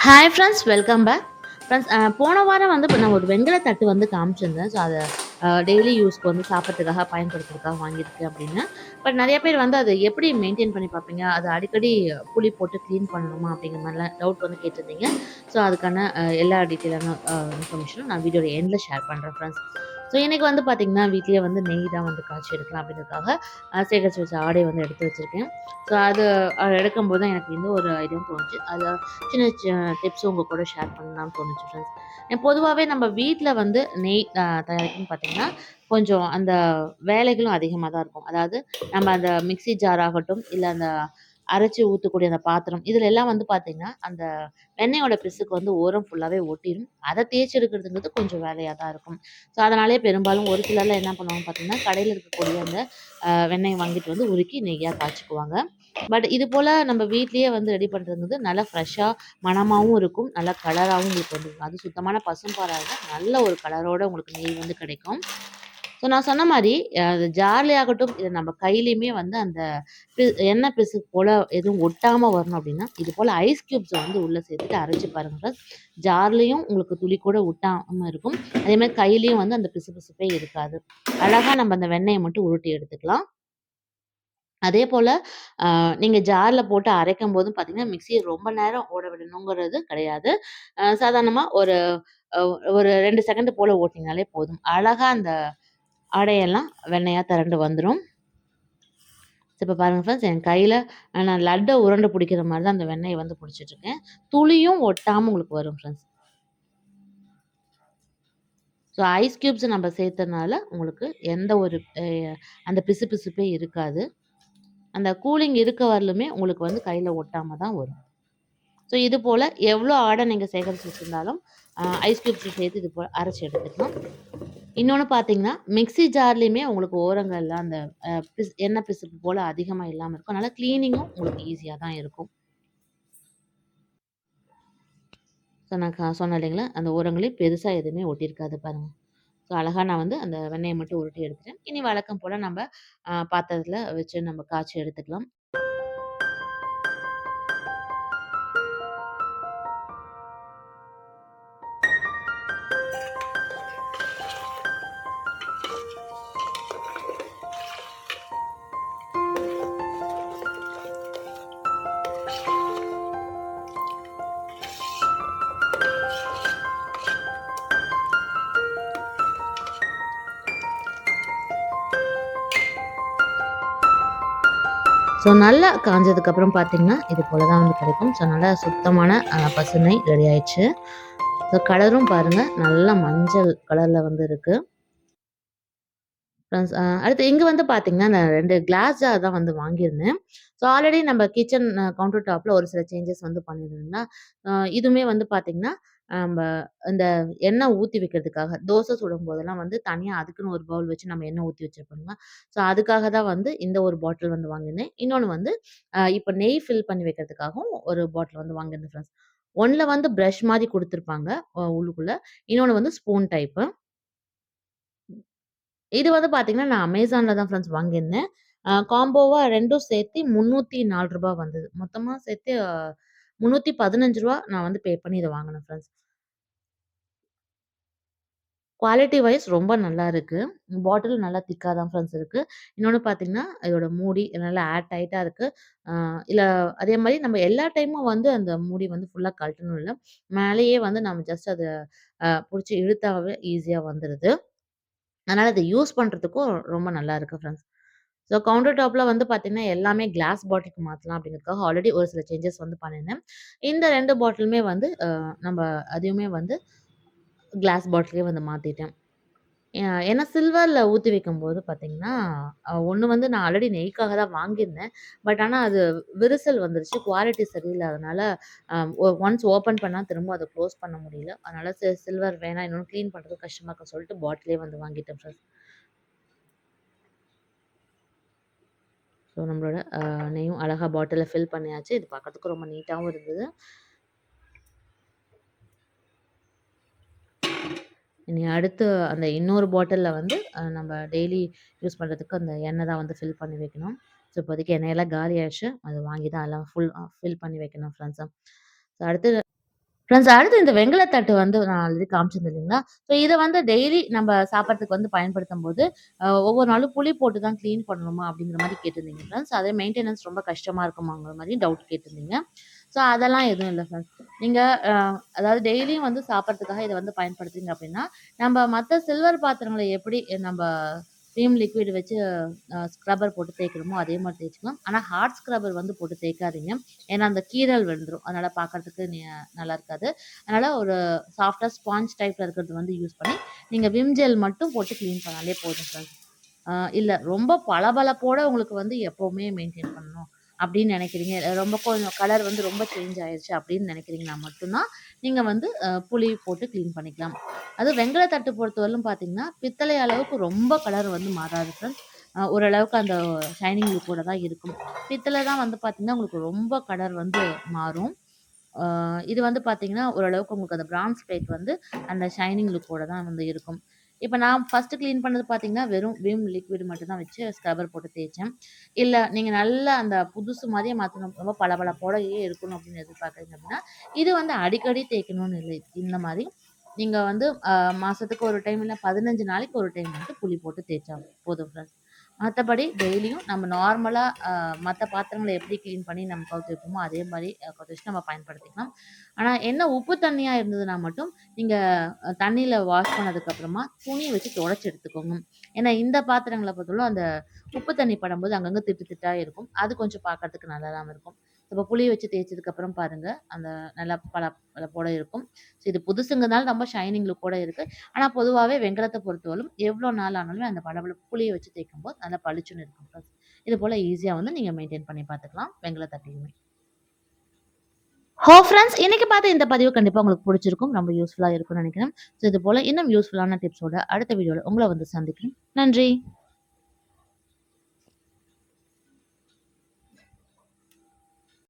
Hi friends, welcome back. Friends, போன வாரம் வந்து இப்ப நான் ஒரு வெண்கல தட்டு வந்து காமிச்சிருந்தேன். ஸோ அத டெய்லி யூஸ்க்கு வந்து சாப்பிட்றதுக்காக பயன்படுத்துறதுக்காக வாங்கியிருக்கு அப்படின்னு. பட் நெறைய பேர் வந்து அத எப்படி மெயின்டெயின் பண்ணி பார்ப்பீங்க? அது அடிக்கடி புளி போட்டு கிளீன் பண்ணணுமா? அப்படிங்கிற மாரிலாம் டவுட் வந்து கேட்டிருந்தீங்க. ஸோ அதுக்கான எல்லா டீட்டெயிலான இன்ஃபர்மேஷனும் நான் வீடியோட எண்ட்ல ஷேர் பண்றேன் ஃப்ரெண்ட்ஸ். ஸோ இன்னைக்கு வந்து பார்த்தீங்கன்னா, வீட்லயே வந்து நெய் தான் வந்து காய்ச்சி எடுக்கலாம் அப்படின்றதுக்காக சேகரிச்சு வச்ச ஆடைய வந்து எடுத்து வச்சிருக்கேன். ஸோ அது எடுக்கும்போது தான் எனக்கு இந்த ஒரு ஐடியாவும் தோணுச்சு. அத சின்ன டிப்ஸ் உங்க கூட ஷேர் பண்ணலாம்னு தோணுச்சு ஃப்ரெண்ட்ஸ். பொதுவாவே நம்ம வீட்ல வந்து நெய் தயாரிக்கணும்னு பார்த்தீங்கன்னா, கொஞ்சம் அந்த வேலைகளும் அதிகமா தான் இருக்கும். அதாவது நம்ம அந்த மிக்ஸி ஜார் ஆகட்டும், இல்ல அந்த அரைச்சு ஊத்தக்கூடிய அந்த பாத்திரம், இதுல எல்லாம் வந்து பார்த்தீங்கன்னா, அந்த வெண்ணெயோட பிசுக்கு வந்து ஓரம் ஃபுல்லாவே ஒட்டிரும். அத தேய்ச்சு எடுக்கிறதுங்கிறது கொஞ்சம் வேலையா தான் இருக்கும். ஸோ, அதனாலேயே பெரும்பாலும் ஒரு சிலர்லாம் என்ன பண்ணுவாங்க பார்த்தீங்கன்னா, கடையில இருக்கக்கூடிய அந்த வெண்ணெய் வாங்கிட்டு வந்து உருக்கி நெய்யா காய்ச்சிக்குவாங்க. பட் இது போல நம்ம வீட்லயே வந்து ரெடி பண்றதுங்கிறது நல்லா ஃப்ரெஷ்ஷா மணமாவும் இருக்கும். நல்லா கலராவும் உங்களுக்கு வந்துரும். அது சுத்தமான பசும்பாலா இருந்தா நல்ல ஒரு கலரோட உங்களுக்கு நெய் வந்து கிடைக்கும். ஸோ நான் சொன்ன மாரி அது ஜார்லே ஆகட்டும், இல்ல நம்ம கையிலயுமே வந்து அந்த எண்ணெய் பிசுக்கு போல எதுவும் ஒட்டாம வரணும் அப்டின்னா, இது போல ஐஸ் கியூப்ஸ வந்து உள்ள சேர்த்துட்டு அரைச்சு பாருங்க ஃப்ரெண்ட்ஸ். ஜார்லயும் உங்களுக்கு துளி கூட ஒட்டாம இருக்கும். அதேமாரி கையிலயும் வந்து அந்த பிசுபிசுப்பே இருக்காது. அழகா நம்ம அந்த வெண்ணெய மட்டும் உருட்டி எடுத்துக்கலாம். அதேபோல நீங்க ஜார்ல போட்டு அரைக்கும்போதும் பார்த்தீங்கன்னா, மிக்ஸிய ரொம்ப நேரம் ஓட விடணுங்கிறது கிடையாது. சாதாரணமா ஒரு அ ஒரு 2 செகண்ட் போல ஓட்டினாலே போதும். அழகா அந்த ஆடையெல்லாம் வெண்ணையா திரண்டு வந்துரும். இப்ப பாருங்க ஃப்ரெண்ட்ஸ், என் கையில நான் லட்ட உருண்ட புடிக்கிற மாரி தான் அந்த வெண்ணெய வந்து புடிச்சிட்டுருக்கேன். துளியும் ஒட்டாம உங்களுக்கு வரும் ஃப்ரெண்ட்ஸ். ஸோ ஐஸ் கியூப்ஸ் நம்ம சேர்த்தனால உங்களுக்கு எந்த ஒரு அந்த பிசுபிசுப்பே இருக்காது. அந்த கூலிங் இருக்க வரலுமே உங்களுக்கு வந்து கையில ஒட்டாம தான் வரும். ஸோ இது போல எவ்வளோ ஆடை நீங்க சேகரிச்சு வச்சிருந்தாலும், ஐஸ் கியூப்ஸ் சேர்த்து இது போல அரைச்சு எடுத்துக்கலாம். இன்னொன்னு பார்த்தீங்கன்னா, மிக்ஸி ஜார்லயுமே உங்களுக்கு ஓரங்கள்ல அந்த எண்ணெய் பிசுப்பு போல அதிகமா இல்லாம இருக்கும். அதனால கிளீனிங்கும் உங்களுக்கு ஈஸியா தான் இருக்கும். ஸோ நான் சொன்னேன் இல்லைங்களா, அந்த ஓரங்களையும் பெருசா எதுவுமே ஒட்டியிருக்காது பாருங்க. ஸோ அழகா நான் வந்து அந்த வெண்ணெய மட்டும் உருட்டி எடுத்துட்டேன். இனி வழக்கம் போல நம்ம பாத்திரத்தில வச்சு நம்ம காய்ச்சி எடுத்துக்கலாம். ஸோ நல்லா காஞ்சதுக்கப்புறம் பார்த்தீங்கன்னா, இது போல தான் வந்து கிடைக்கும். ஸோ நல்லா சுத்தமான பசுனை ரெடி ஆயிடுச்சு. ஸோ கலரும் பாருங்க, நல்லா மஞ்சள் கலர்ல வந்து இருக்கு. ஃப்ரெண்ட்ஸ் அடுத்து இங்க வந்து பார்த்தீங்கன்னா, நான் 2 கிளாஸ் ஜார் தான் வந்து வாங்கியிருந்தேன். ஸோ ஆல்ரெடி நம்ம கிச்சன் கவுண்டர் டாப்ல ஒரு சில சேஞ்சஸ் வந்து பண்ணியிருந்தோம்னா, இதுவுமே வந்து பார்த்தீங்கன்னா, நம்ப இந்த எண்ணெய் ஊத்தி வைக்கிறதுக்காக, தோசை சுடும்போதெல்லாம் வந்து தனியா அதுக்குன்னு ஒரு பவுல் வச்சு நம்ம எண்ணெய் ஊத்தி வச்சிருப்போம்ல. ஸோ அதுக்காக தான் வந்து இந்த ஒரு பாட்டில் வந்து வாங்கியிருந்தேன். இன்னொன்னு வந்து இப்ப நெய் ஃபில் பண்ணி வைக்கிறதுக்காகவும் ஒரு பாட்டில் வந்து வாங்கியிருந்தேன் ஃப்ரெண்ட்ஸ். ஒண்ணுல வந்து பிரஷ் மாரி குடுத்துருப்பாங்க உள்ளுக்குள்ள. இன்னொன்னு வந்து ஸ்பூன் டைப்பு. இது வந்து பார்த்தீங்கன்னா, நான் Amazonல தான் ஃப்ரெண்ட்ஸ் வாங்கியிருந்தேன். காம்போவா 2ம் சேர்த்து ரூ. 304 வந்தது. மொத்தமா சேர்த்து ரூ. 315 நான் வந்து பே பண்ணி இத வாங்குனேன் ஃப்ரெண்ட்ஸ். குவாலிட்டி வைஸ் ரொம்ப நல்லா இருக்கு. பாட்டில் நல்லா திக்கா தான் ஃப்ரெண்ட்ஸ் இருக்கு. இன்னொன்னு பார்த்தீங்கன்னா, இதோட மூடி நல்லா ஏர் டைட்டா இருக்கு. அ இல்ல அதே மாரி நம்ம எல்லா டைமும் வந்து அந்த மூடி வந்து ஃபுல்லா கழட்டணும் இல்ல. மேலேயே வந்து நம்ம ஜஸ்ட் அத புடிச்சு இழுத்தாவே ஈஸியா வந்துருது. அதனால அத யூஸ் பண்றதுக்கும் ரொம்ப நல்லா இருக்கு ஃப்ரெண்ட்ஸ். ஸோ கவுண்டர் டாப்ல வந்து பார்த்தீங்கன்னா, எல்லாமே கிளாஸ் பாட்டிலுக்கு மாத்தலாம் அப்படிங்கிறதுக்காக ஆல்ரெடி ஒரு சில சேஞ்சஸ் வந்து பண்ணியிருந்தேன். இந்த 2 பாட்டிலுமே வந்து நம்ப அதையுமே வந்து கிளாஸ் பாட்டிலுக்கே வந்து மாத்திட்டேன். ஏன்னா சில்வர்ல ஊத்தி வைக்கும்போது பார்த்தீங்கன்னா, ஒண்ணு வந்து நான் ஆல்ரெடி நெய்க்காக தான் வாங்கியிருந்தேன். பட் ஆனா அது விரிசல் வந்துருச்சு. குவாலிட்டி சரியில்லாதனால ஒன்ஸ் ஓப்பன் பண்ணா திரும்ப அத க்ளோஸ் பண்ண முடியல. அதனால சில்வர் வேணாம் இன்னொன்னு கிளீன் பண்றது கஷ்டமா இருக்குன்னு சொல்லிட்டு பாட்டிலே வந்து வாங்கிட்டேன் ஃப்ரெண்ட்ஸ். ஸோ நம்மளோட நெய்யும் அழகா பாட்டில்ல ஃபில் பண்ணியாச்சு. இது பார்க்கறதுக்கு ரொம்ப நீட்டாவும் இருந்தது. இனி அடுத்து அந்த இன்னொரு பாட்டில்ல வந்து நம்ம டெய்லி யூஸ் பண்றதுக்கு அந்த எண்ணெய் தான் வந்து ஃபில் பண்ணி வைக்கணும். ஸோ இப்போதைக்கு எண்ணெயெல்லாம் காலி ஆயிடுச்சு. அது வாங்கி தான் எல்லாம் ஃபில் பண்ணி வைக்கணும் ஃப்ரெண்ட்ஸா. ஸோ அடுத்து ஃப்ரெண்ட்ஸ் அடுத்து இந்த வெண்கல தட்டு வந்து நான் ஆல்ரெடி காமிச்சிருந்தேன் இல்லைங்களா? ஸோ இத வந்து டெய்லி நம்ப சாப்பிடறதுக்கு வந்து பயன்படுத்தும்போது, ஒவ்வொரு நாளும் புளி போட்டு தான் கிளீன் பண்ணணுமா? அப்படிங்கிற மாரி கேட்டிருந்தீங்க ஃப்ரெண்ட்ஸ். அதே மெயின்டெனன்ஸ் ரொம்ப கஷ்டமா இருக்குமாங்கிற மாரி டவுட் கேட்டிருந்தீங்க. ஸோ அதெல்லாம் எதுவும் இல்ல ஃப்ரெண்ட்ஸ். நீங்க அ அதாவது டெய்லியும் வந்து சாப்பிடறதுக்காக இத வந்து பயன்படுத்துறீங்க அப்படின்னா, நம்ப மத்த சில்வர் பாத்திரங்கள எப்படி நம்ப விம் லிக்விட் வச்சு ஸ்க்ரப்பர் போட்டு தேய்க்கிறோமோ, அதே மாரி தேய்ச்சுக்கலாம். ஆனா ஹார்ட் ஸ்க்ரப்பர் வந்து போட்டு தேய்க்காதீங்க. ஏன்னா, அந்த கீறல் விழுந்துரும். அதனால பார்க்கறதுக்கு நல்லா இருக்காது. அதனால ஒரு சாஃப்ட்டா ஸ்பாஞ்ச் டைப்ல இருக்கிறது வந்து யூஸ் பண்ணி, நீங்க விம் ஜெல் மட்டும் போட்டு கிளீன் பண்ணாலே போதும் ஃப்ரெண்ட்ஸ். இல்ல ரொம்ப பளபளப்போட உங்களுக்கு வந்து எப்பவுமே மெயின்டெயின் பண்ணணும் அப்படின்னு நினைக்கிறீங்க. ரொம்ப கொஞ்சம் கலர் வந்து ரொம்ப சேஞ்ச் ஆயிருச்சு அப்படின்னு நினைக்கிறீங்கன்னா மட்டும் தான், நீங்க வந்து புளி போட்டு கிளீன் பண்ணிக்கலாம். அதுவும் வெண்கல தட்டு பொறுத்தவரையிலும் பார்த்தீங்கன்னா, பித்தளை அளவுக்கு ரொம்ப கலர் வந்து மாறாது ஃப்ரெண்ட்ஸ். ஓரளவுக்கு அந்த ஷைனிங் லுக்கோட தான் இருக்கும். பித்தள தான் வந்து பார்த்தீங்கன்னா, உங்களுக்கு ரொம்ப கலர் வந்து மாறும். அ இது வந்து பார்த்தீங்கன்னா, ஓரளவுக்கு உங்களுக்கு அந்த பிரான்ஸ் பிளேட் வந்து அந்த ஷைனிங் லுக்கோட தான் வந்து இருக்கும். இப்ப நான் ஃபர்ஸ்ட்டு கிளீன் பண்ணது பார்த்தீங்கன்னா, வெறும் விம் லிக்விட் மட்டும் தான் வச்சு ஸ்க்ரப்பர் போட்டு தேய்ச்சேன். இல்ல நீங்க நல்லா அந்த புதுசு மாரியே மாத்தணும், ரொம்ப பளபளப்போடயே இருக்கணும் அப்படின்னு எதிர்பார்க்குறீங்க அப்படின்னா, இது வந்து அடிக்கடி தேய்க்கணும்னு இல்லை. இந்த மாரி நீங்க வந்து மாசத்துக்கு ஒரு டைம் இல்ல 15 நாளைக்கு ஒரு டைம் வந்து புளி போட்டு தேய்ச்சா போதும் ஃப்ரெண்ட்ஸ். மத்தபடி டெய்லியும் நம்ம நார்மலா மத்த பாத்திரங்கள எப்படி கிளீன் பண்ணி நம்ம கவுத்து வைப்போமோ, அதே மாரி கவுத்து வச்சு நம்ம பயன்படுத்திக்கலாம். ஆனா என்ன உப்பு தண்ணியா இருந்ததுனா மட்டும், நீங்க தண்ணீல வாஷ் பண்ணதுக்கு அப்புறமா துணிய வச்சு தொடச்சு எடுத்துக்கோங்க. ஏன்னா இந்த பாத்திரங்கள பொறுத்தவரைக்கும் அந்த உப்பு தண்ணி படும்போது அங்கங்க திட்டு திட்டா இருக்கும். அது கொஞ்சம் பார்க்கறதுக்கு நல்லா இல்லாம இருக்கும். இப்ப புளிய வச்சு தேய்ச்சதுக்கு அப்புறம் பாருங்க, அந்த நல்லா பளபளப்போட இருக்கும். ஸோ இது புதுசுங்கிறதுனால ரொம்ப ஷைனிங் லுக்கோட இருக்கு. ஆனா பொதுவாவே வெண்கலத்த பொறுத்தவரைக்கும் எவ்வளோ நாள் ஆனாலுமே அந்த பளபளப்பு புளிய வச்சு தேய்க்கும்போது நல்லா பளிச்சுன்னு இருக்கும் ஃப்ரெண்ட்ஸ். இது போல ஈஸியா வந்து நீங்க மெயின்டெயின் பண்ணி பார்த்துக்கலாம் வெண்கல தட்டையுமே. ஃப்ரெண்ட்ஸ் இன்னைக்கு பார்த்த இந்த பதிவு கண்டிப்பா உங்களுக்கு புடிச்சிருக்கும். ரொம்ப யூஸ்ஃபுல்லா இருக்கும்னு நெனைக்கிறேன். ஸோ இது போல இன்னும் யூஸ்ஃபுல்லான டிப்ஸோட அடுத்த வீடியோல உங்கள வந்து சந்திக்கிறேன். நன்றி.